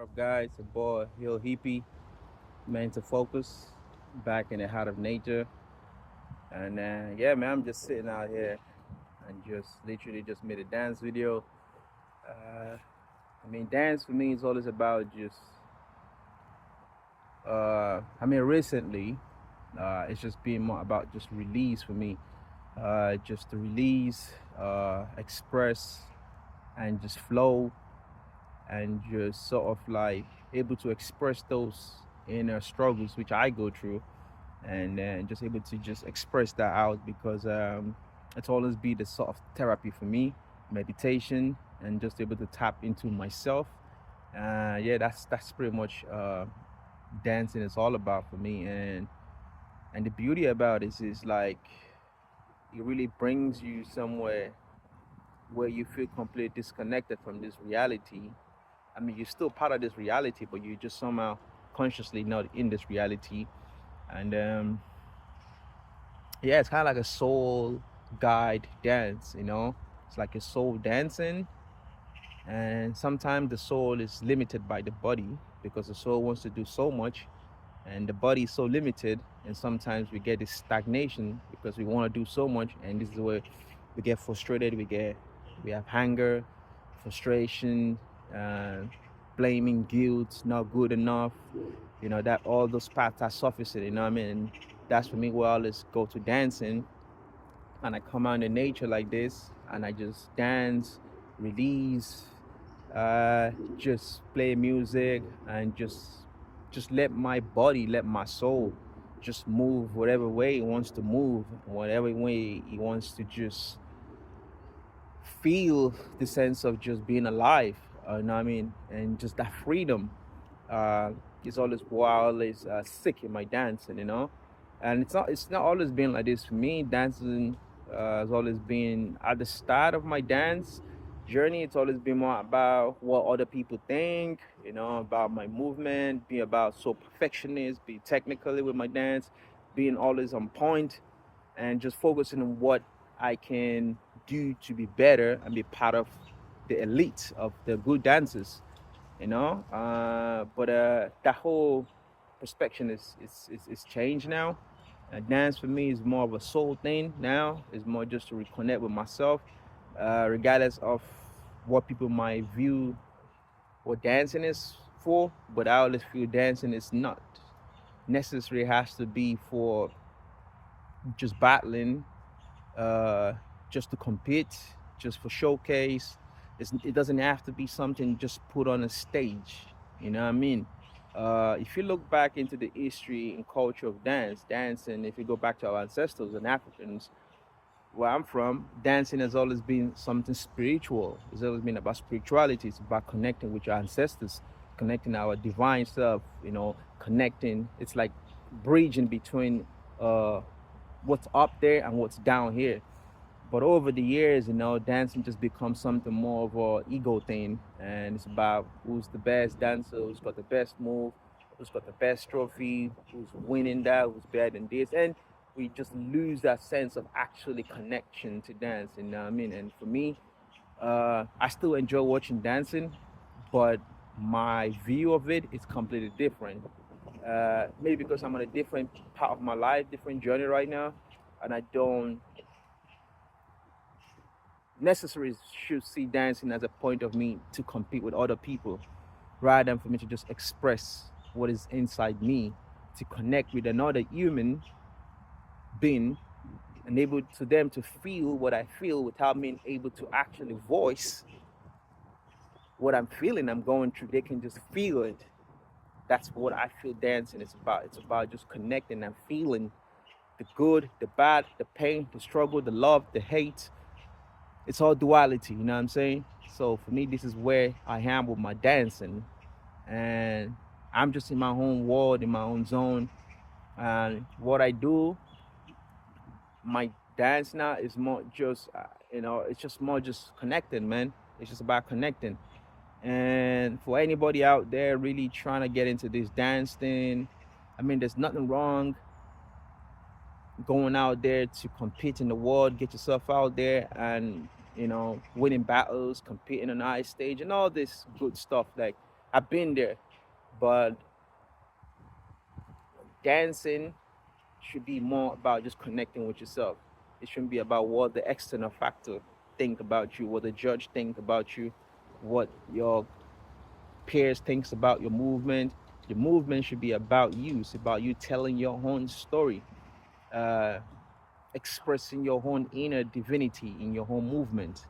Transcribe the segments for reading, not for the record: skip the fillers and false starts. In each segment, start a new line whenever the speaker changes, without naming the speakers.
up, guys? It's your boy Hill Heapy, man to focus, back in the heart of nature. And yeah, man, I'm just sitting out here and just literally just made a dance video. Uh, dance for me is always about just, recently, it's just been more about just release for me. Just to release, express, and just flow and just sort of like able to express those inner struggles which I go through, and then just able to just express that out because it's always be the sort of therapy for me, meditation, and just able to tap into myself. Yeah, that's pretty much dancing is all about for me, and the beauty about it is like it really brings you somewhere where you feel completely disconnected from this reality. You're still part of this reality, but you're just somehow consciously not in this reality. And yeah, it's kind of like a soul guide dance, you know? It's like a soul dancing. And sometimes the soul is limited by the body because the soul wants to do so much and the body is so limited. And sometimes we get this stagnation because we want to do so much. And this is where we get frustrated, we have anger, frustration, uh, blaming, guilt, not good enough. You know that all those parts are surfacing. You know what I mean? And that's for me where I always go to dancing, and I come out in nature like this, and I just dance, release, just play music, and just let my body, let my soul just move whatever way it wants to move, whatever way it wants to just feel the sense of just being alive. You know what I mean? And just that freedom uh, is always wild, is sick in my dancing, you know. And it's not always been like this for me. Dancing has always been at the start of my dance journey. It's always been more about what other people think, you know, about my movement, be about so perfectionist, be technically with my dance, being always on point, and just focusing on what I can do to be better and be part of the elite of the good dancers, you know. But that whole perspective is changed now. Dance for me is more of a soul thing now. It's more just to reconnect with myself, regardless of what people might view what dancing is for. But I always feel dancing is not necessarily has to be for just battling, uh, just to compete, just for showcase. It doesn't have to be something just put on a stage. You know what I mean? If you look back into the history and culture of dancing, if you go back to our ancestors and Africans, where I'm from, dancing has always been something spiritual. It's always been about spirituality. It's about connecting with your ancestors, connecting our divine self, you know, connecting. It's like bridging between uh, what's up there and what's down here. But over the years, you know, dancing just becomes something more of a ego thing, and it's about who's the best dancer, who's got the best move, who's got the best trophy, who's winning that, who's better than this, and we just lose that sense of actually connection to dance. You know what I mean? And for me, I still enjoy watching dancing, but my view of it is completely different. Maybe because I'm on a different part of my life, different journey right now, and I don't necessarily should see dancing as a point of me to compete with other people rather than for me to just express what is inside me, to connect with another human being and able to them to feel what I feel without being able to actually voice what I'm feeling, I'm going through. They can just feel it. That's what I feel dancing is about. It's about just connecting and feeling the good, the bad, the pain, the struggle, the love, the hate. It's all duality, you know what I'm saying? So for me, this is where I am with my dancing, and I'm just in my own world, in my own zone. And what I do, my dance now is more just, it's just more just connecting, man. It's just about connecting. And for anybody out there really trying to get into this dance thing, there's nothing wrong going out there to compete in the world, get yourself out there and, winning battles, competing on the high stage and all this good stuff. Like, I've been there, but dancing should be more about just connecting with yourself. It shouldn't be about what the external factor think about you, what the judge think about you, what your peers thinks about your movement. Your movement should be about you. It's about you telling your own story, uh, expressing your own inner divinity in your own movement.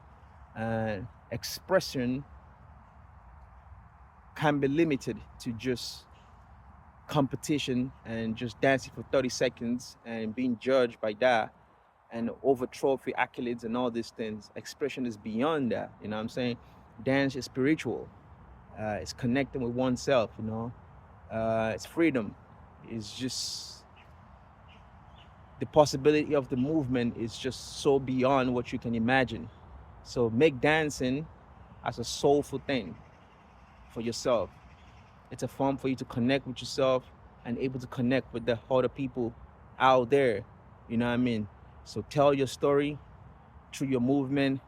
Expression can be limited to just competition and just dancing for 30 seconds and being judged by that and over trophy accolades and all these things. Expression is beyond that. You know what I'm saying? Dance is spiritual. It's connecting with oneself. It's freedom. It's just the possibility of the movement is just so beyond what you can imagine. So make dancing as a soulful thing for yourself. It's a form for you to connect with yourself and able to connect with the other people out there. You know what I mean? So tell your story through your movement,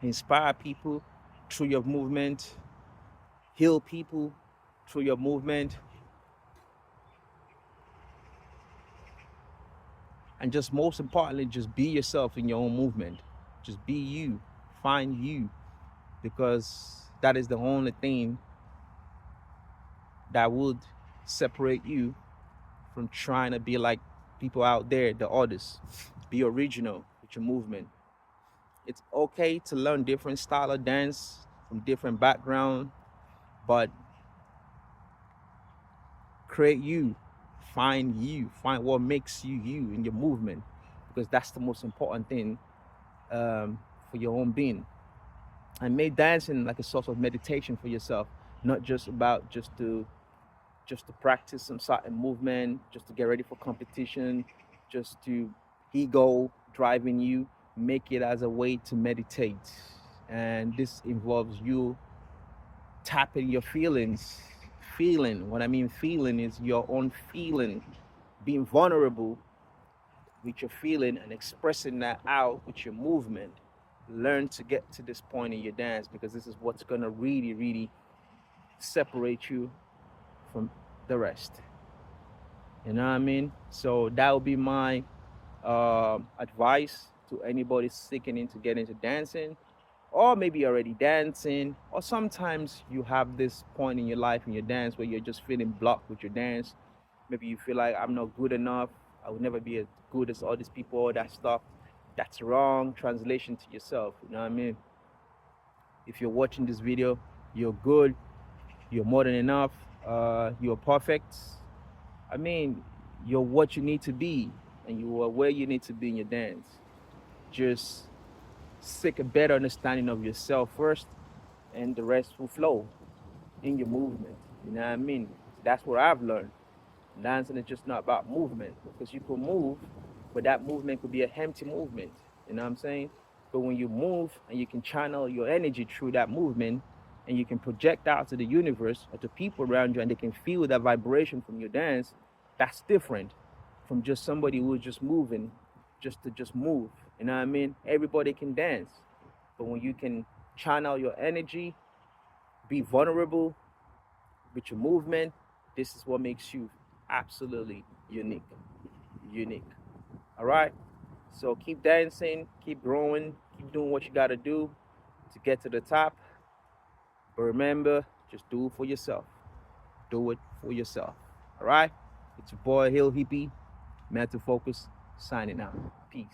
inspire people through your movement, heal people through your movement, and just most importantly, just be yourself in your own movement. Just be you, find you, because that is the only thing that would separate you from trying to be like people out there, the others. Be original with your movement. It's okay to learn different style of dance from different background, but create you, find what makes you you in your movement, because that's the most important thing for your own being. And make dancing like a source of meditation for yourself, not just about just to practice some certain movement, just to get ready for competition, just to ego driving you. Make it as a way to meditate, and this involves you tapping your feelings. Feeling, what I mean feeling is your own feeling, being vulnerable with your feeling and expressing that out with your movement. Learn to get to this point in your dance, because this is what's going to really really separate you from the rest. You know what I mean? So that would be my advice to anybody seeking into get into dancing, or maybe already dancing, or sometimes you have this point in your life in your dance where you're just feeling blocked with your dance. Maybe you feel like I'm not good enough, I would never be as good as all these people, all that stuff. That's wrong translation to yourself. You know what I mean? If you're watching this video, you're good, you're more than enough, you're perfect. I mean, you're what you need to be, and you are where you need to be in your dance. Just seek a better understanding of yourself first, and the rest will flow in your movement. You know what I mean? That's what I've learned. Dancing is just not about movement, because you can move, but that movement could be a empty movement. You know what I'm saying? But when you move and you can channel your energy through that movement, and you can project out to the universe or to people around you, and they can feel that vibration from your dance, that's different from just somebody who's just moving just to just move. You know what I mean? Everybody can dance, but when you can channel your energy, be vulnerable with your movement, this is what makes you absolutely unique. Unique. All right? So keep dancing, keep growing, keep doing what you got to do to get to the top. But remember, just do it for yourself. Do it for yourself. All right? It's your boy Hill Hippie, Mental Focus, signing out. Peace.